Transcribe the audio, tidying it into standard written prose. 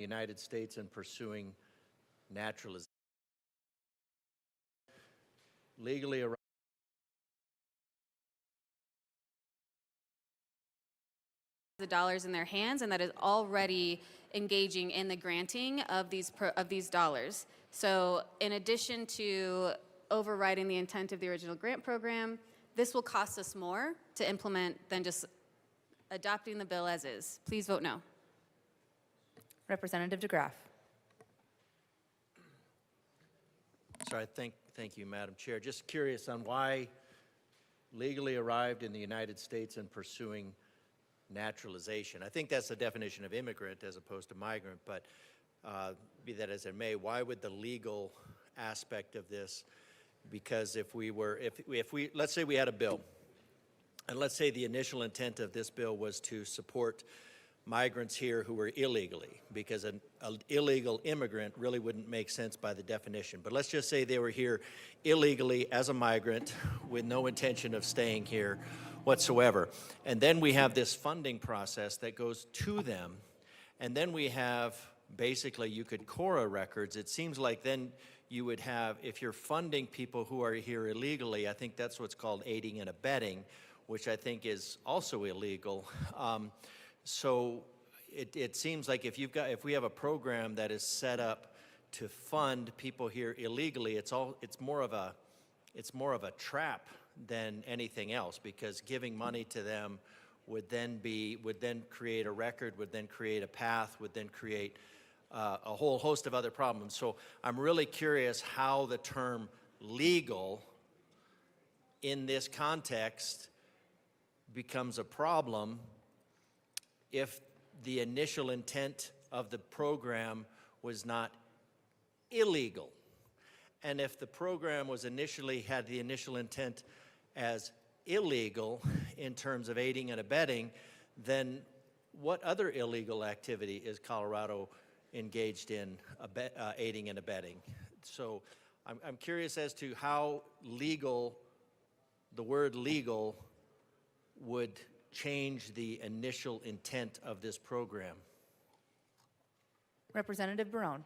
the United States and pursuing naturalization. Legally arrived. The dollars in their hands and that is already engaging in the granting of these dollars. So in addition to overriding the intent of the original grant program, this will cost us more to implement than just adopting the bill as is. Please vote no. Representative DeGraff. Sorry, thank you, Madam Chair. Just curious on why legally arrived in the United States and pursuing naturalization. I think that's the definition of immigrant as opposed to migrant, but be that as it may, why would the legal aspect of this? Because if we let's say we had a bill, and let's say the initial intent of this bill was to support migrants here who were illegally, because an illegal immigrant really wouldn't make sense by the definition. But let's just say they were here illegally as a migrant with no intention of staying here whatsoever. And then we have this funding process that goes to them. And then we have, basically, you could Cora records. It seems like then you would have, if you're funding people who are here illegally, I think that's what's called aiding and abetting, which I think is also illegal. So it seems like if we have a program that is set up to fund people here illegally, it's more of a trap than anything else, because giving money to them would then create a record, would then create a path, would then create a whole host of other problems. So I'm really curious how the term legal in this context becomes a problem if the initial intent of the program was not illegal. And if the program was had the initial intent as illegal in terms of aiding and abetting, then what other illegal activity is Colorado engaged in aiding and abetting? So I'm curious as to how legal, the word legal, would change the initial intent of this program. Representative Barone.